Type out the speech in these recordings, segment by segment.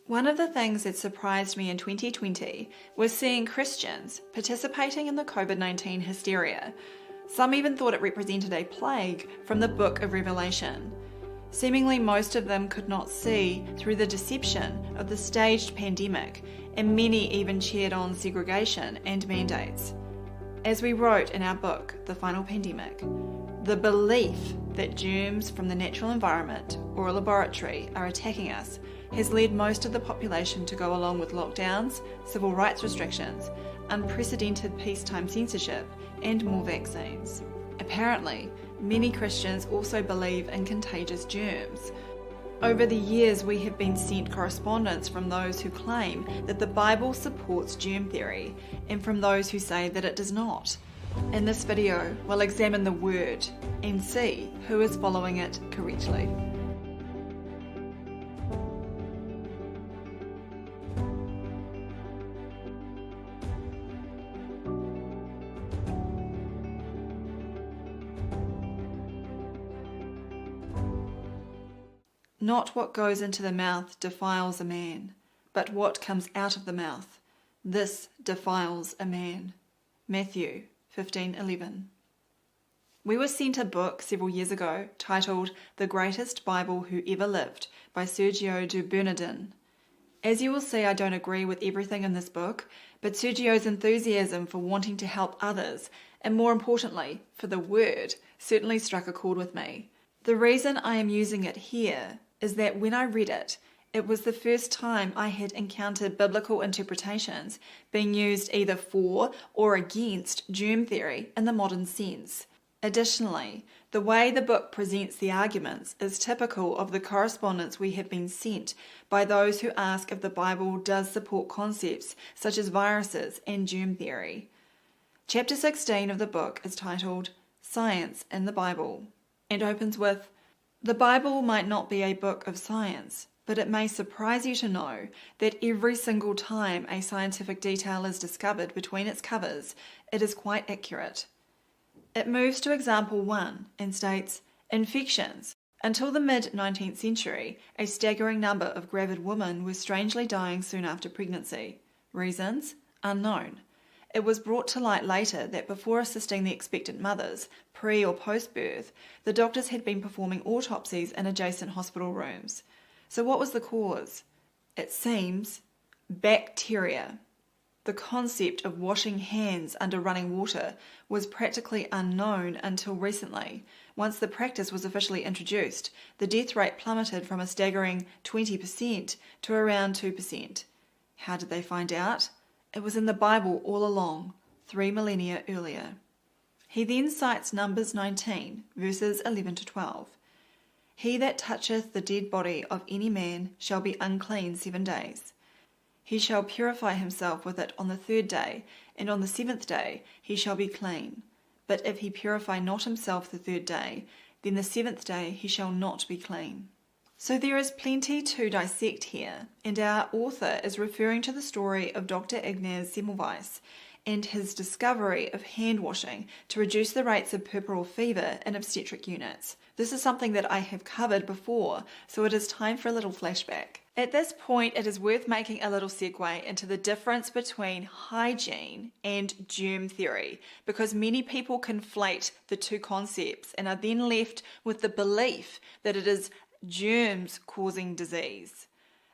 One of the things that surprised me in 2020 was seeing Christians participating in the COVID-19 hysteria. Some even thought it represented a plague from the Book of Revelation. Seemingly most of them could not see through the deception of the staged pandemic, and many even cheered on segregation and mandates. As we wrote in our book, The Final Pandemic, the belief that germs from the natural environment or a laboratory are attacking us has led most of the population to go along with lockdowns, civil rights restrictions, unprecedented peacetime censorship, and more vaccines. Apparently, many Christians also believe in contagious germs. Over the years, we have been sent correspondence from those who claim that the Bible supports germ theory and from those who say that it does not. In this video, we'll examine the word and see who is following it correctly. Not what goes into the mouth defiles a man, but what comes out of the mouth. This defiles a man. Matthew 15:11. We were sent a book several years ago titled The Greatest Bible Who Ever Lived by Sergio de Bernardin. As you will see, I don't agree with everything in this book, but Sergio's enthusiasm for wanting to help others, and more importantly, for the word, certainly struck a chord with me. The reason I am using it here is that when I read it, it was the first time I had encountered biblical interpretations being used either for or against germ theory in the modern sense. Additionally, the way the book presents the arguments is typical of the correspondence we have been sent by those who ask if the Bible does support concepts such as viruses and germ theory. Chapter 16 of the book is titled Science in the Bible and opens with, "The Bible might not be a book of science, but it may surprise you to know that every single time a scientific detail is discovered between its covers, it is quite accurate." It moves to example 1 and states, "Infections. Until the mid-19th century, a staggering number of gravid women were strangely dying soon after pregnancy. Reasons? Unknown. It was brought to light later that before assisting the expectant mothers, pre- or post-birth, the doctors had been performing autopsies in adjacent hospital rooms. So what was the cause? It seems bacteria. The concept of washing hands under running water was practically unknown until recently. Once the practice was officially introduced, the death rate plummeted from a staggering 20% to around 2%. How did they find out? It was in the Bible all along, 3 millennia earlier." He then cites Numbers 19, verses 11 to 12. "He that toucheth the dead body of any man shall be unclean 7 days. He shall purify himself with it on the 3rd day, and on the 7th day he shall be clean. But if he purify not himself the 3rd day, then the 7th day he shall not be clean." So there is plenty to dissect here, and our author is referring to the story of Dr. Ignaz Semmelweis and his discovery of hand washing to reduce the rates of puerperal fever in obstetric units. This is something that I have covered before, so it is time for a little flashback. At this point, it is worth making a little segue into the difference between hygiene and germ theory, because many people conflate the two concepts and are then left with the belief that it is germs causing disease.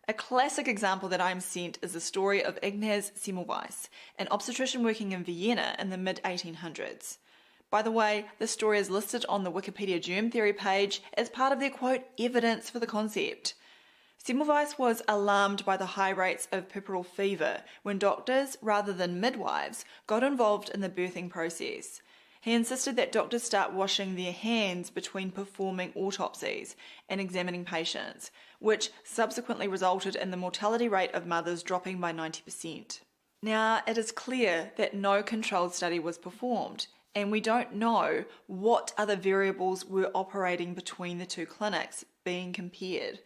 A classic example that I'm sent is the story of Ignaz Semmelweis, an obstetrician working in Vienna in the mid-1800s. By the way, this story is listed on the Wikipedia germ theory page as part of their quote, evidence for the concept. Semmelweis was alarmed by the high rates of puerperal fever when doctors, rather than midwives, got involved in the birthing process. He insisted that doctors start washing their hands between performing autopsies and examining patients, which subsequently resulted in the mortality rate of mothers dropping by 90%. Now, it is clear that no controlled study was performed, and we don't know what other variables were operating between the two clinics being compared.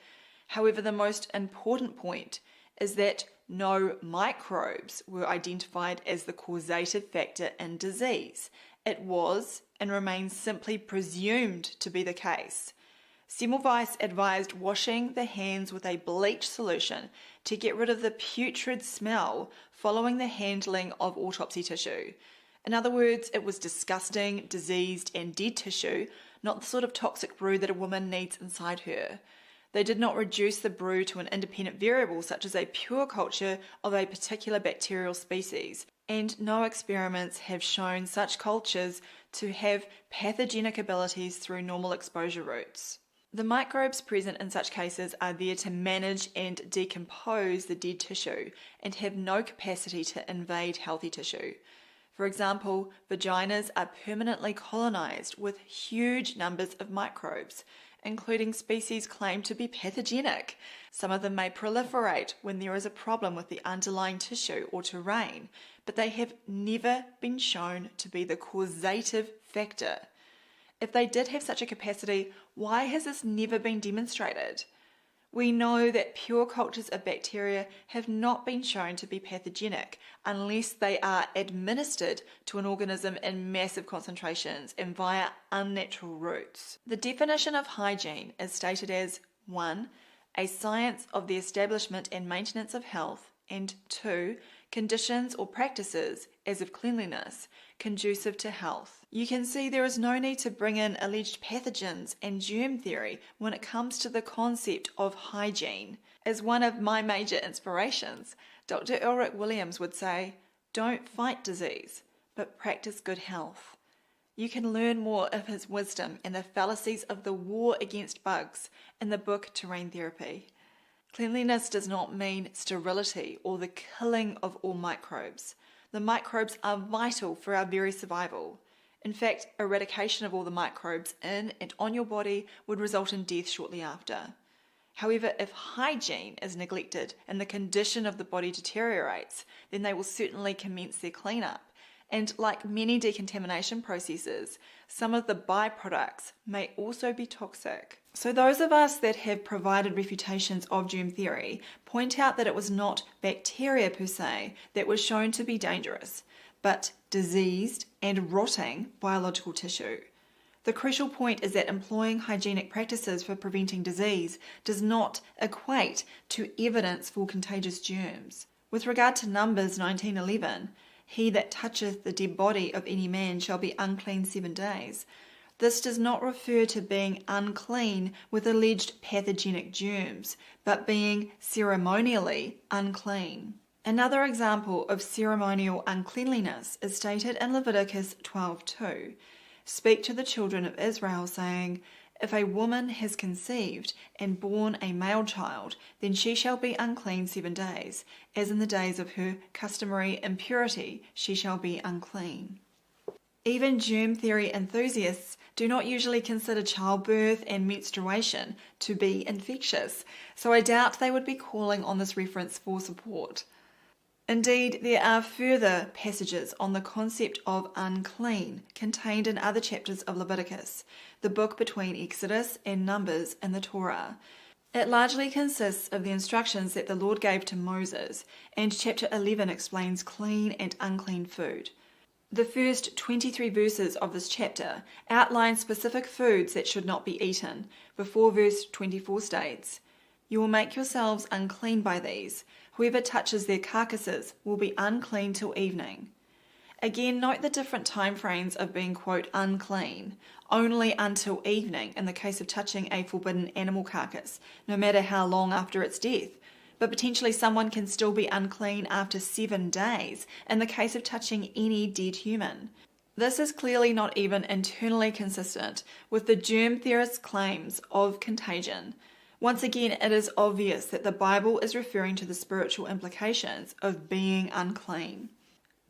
However, the most important point is that no microbes were identified as the causative factor in disease. It was and remains simply presumed to be the case. Semmelweis advised washing the hands with a bleach solution to get rid of the putrid smell following the handling of autopsy tissue. In other words, it was disgusting, diseased, and dead tissue, not the sort of toxic brew that a woman needs inside her. They did not reduce the brew to an independent variable such as a pure culture of a particular bacterial species, and no experiments have shown such cultures to have pathogenic abilities through normal exposure routes. The microbes present in such cases are there to manage and decompose the dead tissue and have no capacity to invade healthy tissue. For example, vaginas are permanently colonized with huge numbers of microbes, including species claimed to be pathogenic. Some of them may proliferate when there is a problem with the underlying tissue or terrain, but they have never been shown to be the causative factor. If they did have such a capacity, why has this never been demonstrated? We know that pure cultures of bacteria have not been shown to be pathogenic unless they are administered to an organism in massive concentrations and via unnatural routes. The definition of hygiene is stated as 1. A science of the establishment and maintenance of health, and 2. Conditions or practices, as of cleanliness, conducive to health. You can see there is no need to bring in alleged pathogens and germ theory when it comes to the concept of hygiene. As one of my major inspirations, Dr. Ulrich Williams would say, "Don't fight disease, but practice good health." You can learn more of his wisdom and the fallacies of the war against bugs in the book Terrain Therapy. Cleanliness does not mean sterility or the killing of all microbes. The microbes are vital for our very survival. In fact, eradication of all the microbes in and on your body would result in death shortly after. However, if hygiene is neglected and the condition of the body deteriorates, then they will certainly commence their cleanup. And like many decontamination processes, some of the byproducts may also be toxic. So those of us that have provided refutations of germ theory point out that it was not bacteria per se that was shown to be dangerous, but diseased and rotting biological tissue. The crucial point is that employing hygienic practices for preventing disease does not equate to evidence for contagious germs. With regard to Numbers 19:11, "He that toucheth the dead body of any man shall be unclean 7 days." This does not refer to being unclean with alleged pathogenic germs, but being ceremonially unclean. Another example of ceremonial uncleanliness is stated in Leviticus 12:2. "Speak to the children of Israel, saying, If a woman has conceived and born a male child, then she shall be unclean 7 days, as in the days of her customary impurity she shall be unclean." Even germ theory enthusiasts do not usually consider childbirth and menstruation to be infectious, so I doubt they would be calling on this reference for support. Indeed, there are further passages on the concept of unclean contained in other chapters of Leviticus, the book between Exodus and Numbers in the Torah. It largely consists of the instructions that the Lord gave to Moses, and chapter 11 explains clean and unclean food. The first 23 verses of this chapter outline specific foods that should not be eaten, before verse 24 states, "You will make yourselves unclean by these. Whoever touches their carcasses will be unclean till evening." Again, note the different time frames of being, quote, unclean, only until evening in the case of touching a forbidden animal carcass, no matter how long after its death. But potentially someone can still be unclean after 7 days in the case of touching any dead human. This is clearly not even internally consistent with the germ theorists' claims of contagion. Once again, it is obvious that the Bible is referring to the spiritual implications of being unclean.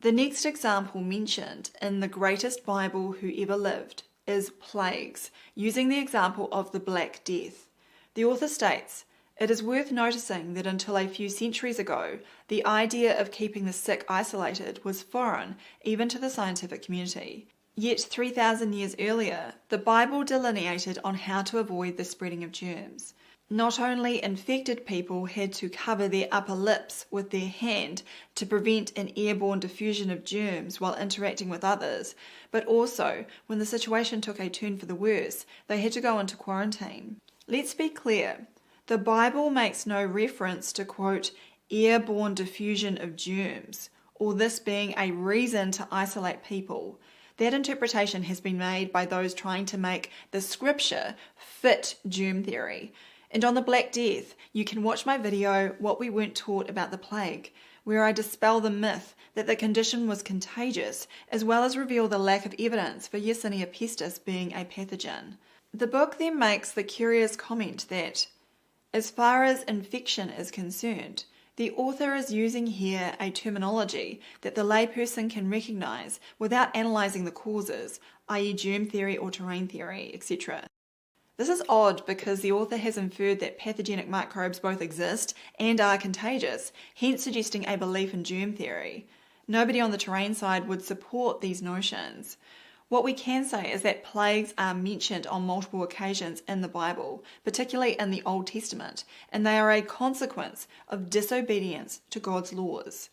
The next example mentioned in the greatest Bible who ever lived is plagues, using the example of the Black Death. The author states, "It is worth noticing that until a few centuries ago, the idea of keeping the sick isolated was foreign even to the scientific community. Yet 3,000 years earlier, the Bible delineated on how to avoid the spreading of germs. Not only infected people had to cover their upper lips with their hand to prevent an airborne diffusion of germs while interacting with others, but also, when the situation took a turn for the worse, they had to go into quarantine. Let's be clear. The Bible makes no reference to, quote, airborne diffusion of germs, or this being a reason to isolate people. That interpretation has been made by those trying to make the scripture fit germ theory. And on the Black Death, you can watch my video, What We Weren't Taught About the Plague, where I dispel the myth that the condition was contagious, as well as reveal the lack of evidence for Yersinia pestis being a pathogen. The book then makes the curious comment that, as far as infection is concerned, the author is using here a terminology that the layperson can recognize without analyzing the causes, i.e. germ theory or terrain theory, etc. This is odd because the author has inferred that pathogenic microbes both exist and are contagious, hence suggesting a belief in germ theory. Nobody on the terrain side would support these notions. What we can say is that plagues are mentioned on multiple occasions in the Bible, particularly in the Old Testament, and they are a consequence of disobedience to God's laws.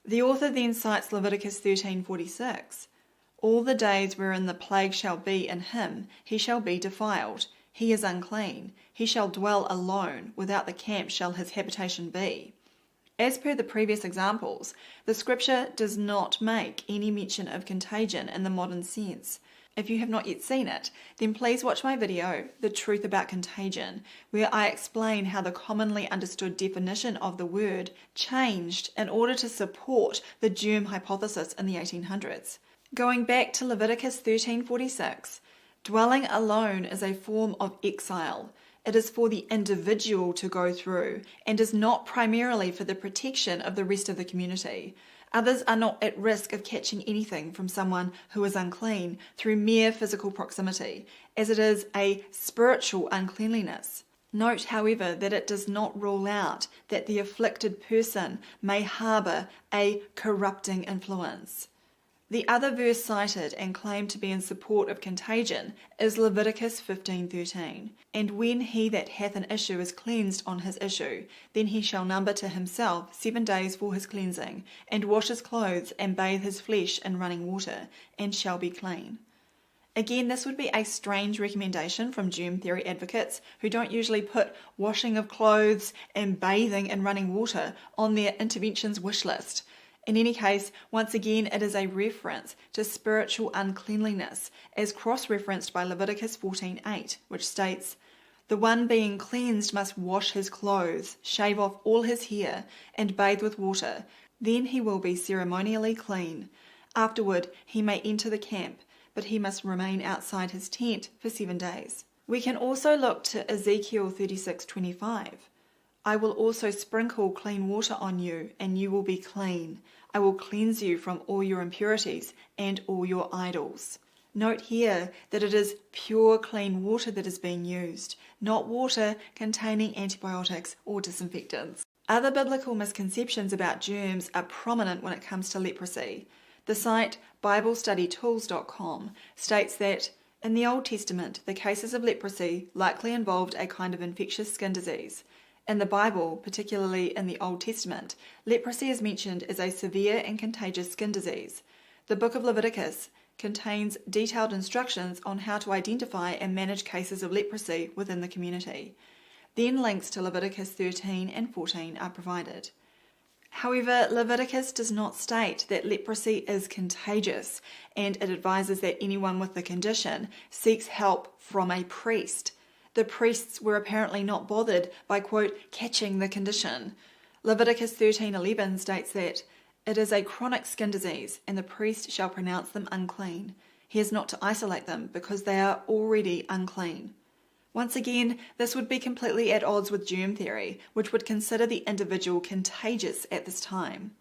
The author then cites Leviticus 13:46. All the days wherein the plague shall be in him, he shall be defiled. He is unclean. He shall dwell alone. Without the camp shall his habitation be. As per the previous examples, the scripture does not make any mention of contagion in the modern sense. If you have not yet seen it, then please watch my video, The Truth About Contagion, where I explain how the commonly understood definition of the word changed in order to support the germ hypothesis in the 1800s. Going back to Leviticus 13:46, dwelling alone is a form of exile. It is for the individual to go through and is not primarily for the protection of the rest of the community. Others are not at risk of catching anything from someone who is unclean through mere physical proximity, as it is a spiritual uncleanliness. Note, however, that it does not rule out that the afflicted person may harbour a corrupting influence. The other verse cited and claimed to be in support of contagion is Leviticus 15:13. And when he that hath an issue is cleansed on his issue, then he shall number to himself 7 days for his cleansing, and wash his clothes, and bathe his flesh in running water, and shall be clean. Again, this would be a strange recommendation from germ theory advocates who don't usually put washing of clothes and bathing in running water on their interventions wish list. In any case, once again, it is a reference to spiritual uncleanliness, as cross-referenced by Leviticus 14:8, which states, "The one being cleansed must wash his clothes, shave off all his hair, and bathe with water. Then he will be ceremonially clean. Afterward he may enter the camp, but he must remain outside his tent for 7 days." We can also look to Ezekiel 36:25. "I will also sprinkle clean water on you, and you will be clean. I will cleanse you from all your impurities and all your idols." Note here that it is pure clean water that is being used, not water containing antibiotics or disinfectants. Other biblical misconceptions about germs are prominent when it comes to leprosy. The site BibleStudyTools.com states that in the Old Testament, the cases of leprosy likely involved a kind of infectious skin disease. In the Bible, particularly in the Old Testament, leprosy is mentioned as a severe and contagious skin disease. The book of Leviticus contains detailed instructions on how to identify and manage cases of leprosy within the community. Then links to Leviticus 13 and 14 are provided. However, Leviticus does not state that leprosy is contagious, and it advises that anyone with the condition seeks help from a priest. The priests were apparently not bothered by, quote, catching the condition. Leviticus 13:11 states that it is a chronic skin disease, and the priest shall pronounce them unclean. He is not to isolate them because they are already unclean. Once again, this would be completely at odds with germ theory, which would consider the individual contagious at this time.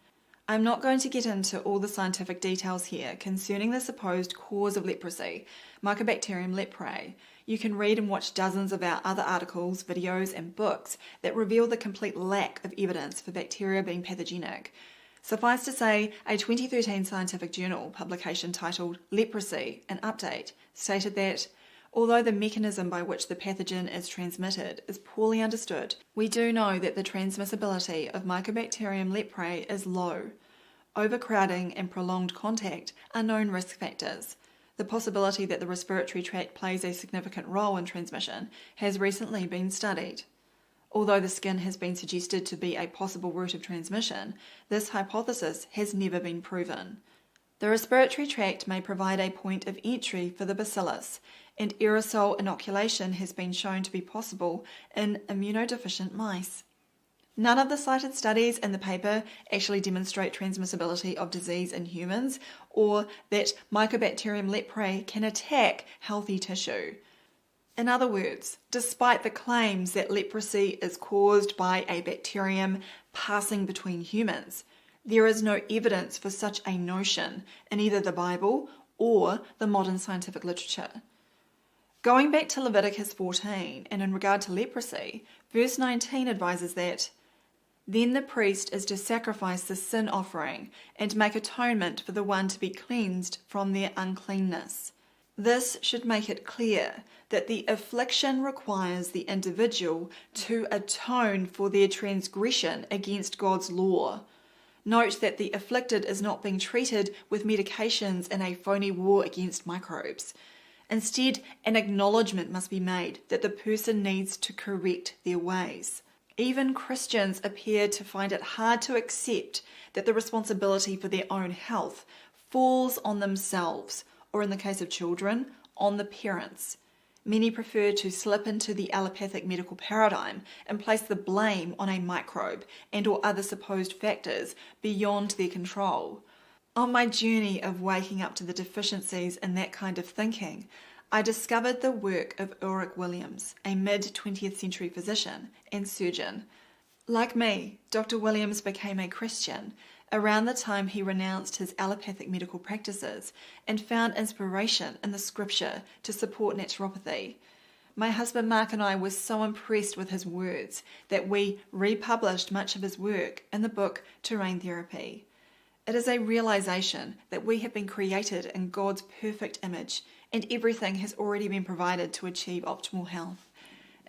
I'm not going to get into all the scientific details here concerning the supposed cause of leprosy, Mycobacterium leprae. You can read and watch dozens of our other articles, videos, and books that reveal the complete lack of evidence for bacteria being pathogenic. Suffice to say, a 2013 scientific journal publication titled Leprosy, an Update, stated that although the mechanism by which the pathogen is transmitted is poorly understood, we do know that the transmissibility of Mycobacterium leprae is low. Overcrowding and prolonged contact are known risk factors. The possibility that the respiratory tract plays a significant role in transmission has recently been studied. Although the skin has been suggested to be a possible route of transmission, this hypothesis has never been proven. The respiratory tract may provide a point of entry for the bacillus, and aerosol inoculation has been shown to be possible in immunodeficient mice. None of the cited studies in the paper actually demonstrate transmissibility of disease in humans or that Mycobacterium leprae can attack healthy tissue. In other words, despite the claims that leprosy is caused by a bacterium passing between humans, there is no evidence for such a notion in either the Bible or the modern scientific literature. Going back to Leviticus 14, and in regard to leprosy, verse 19 advises that, "Then the priest is to sacrifice the sin offering and make atonement for the one to be cleansed from their uncleanness." This should make it clear that the affliction requires the individual to atone for their transgression against God's law. Note that the afflicted is not being treated with medications in a phony war against microbes. Instead, an acknowledgement must be made that the person needs to correct their ways. Even Christians appear to find it hard to accept that the responsibility for their own health falls on themselves, or in the case of children, on the parents. Many prefer to slip into the allopathic medical paradigm and place the blame on a microbe and or other supposed factors beyond their control. On my journey of waking up to the deficiencies in that kind of thinking, I discovered the work of Ulrich Williams, a mid-20th century physician and surgeon. Like me, Dr. Williams became a Christian around the time he renounced his allopathic medical practices and found inspiration in the scripture to support naturopathy. My husband Mark and I were so impressed with his words that we republished much of his work in the book Terrain Therapy. It is a realization that we have been created in God's perfect image and everything has already been provided to achieve optimal health.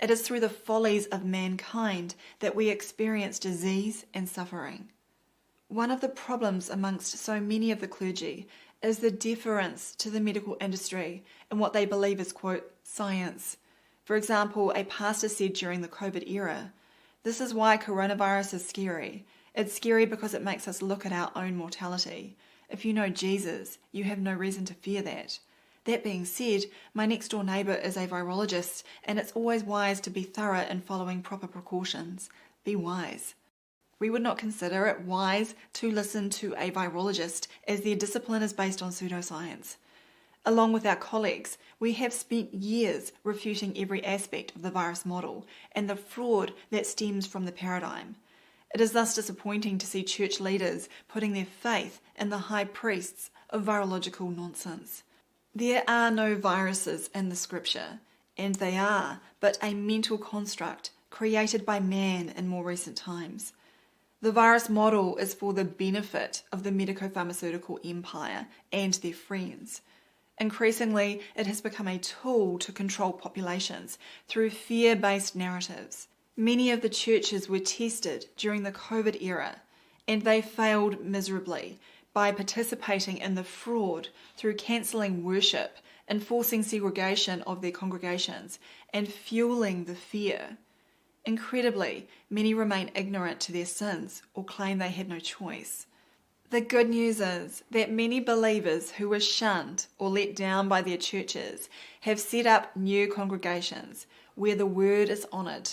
It is through the follies of mankind that we experience disease and suffering. One of the problems amongst so many of the clergy is the deference to the medical industry and what they believe is, quote, science. For example, a pastor said during the COVID era, "This is why coronavirus is scary. It's scary because it makes us look at our own mortality. If you know Jesus, you have no reason to fear that. That being said, my next door neighbour is a virologist, and it's always wise to be thorough in following proper precautions. Be wise." We would not consider it wise to listen to a virologist as their discipline is based on pseudoscience. Along with our colleagues, we have spent years refuting every aspect of the virus model and the fraud that stems from the paradigm. It is thus disappointing to see church leaders putting their faith in the high priests of virological nonsense. There are no viruses in the scripture, and they are but a mental construct created by man in more recent times. The virus model is for the benefit of the medico-pharmaceutical empire and their friends. Increasingly, it has become a tool to control populations through fear-based narratives. Many of the churches were tested during the COVID era, and they failed miserably by participating in the fraud through cancelling worship, enforcing segregation of their congregations, and fueling the fear. Incredibly, many remain ignorant to their sins or claim they had no choice. The good news is that many believers who were shunned or let down by their churches have set up new congregations where the word is honoured.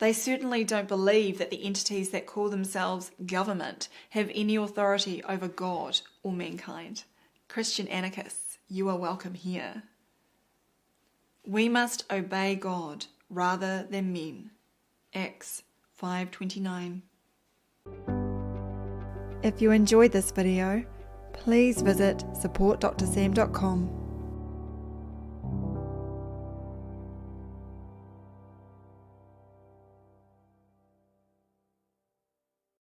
They certainly don't believe that the entities that call themselves government have any authority over God or mankind. Christian anarchists, you are welcome here. We must obey God rather than men. Acts 5:29. If you enjoyed this video, please visit supportdrsam.com.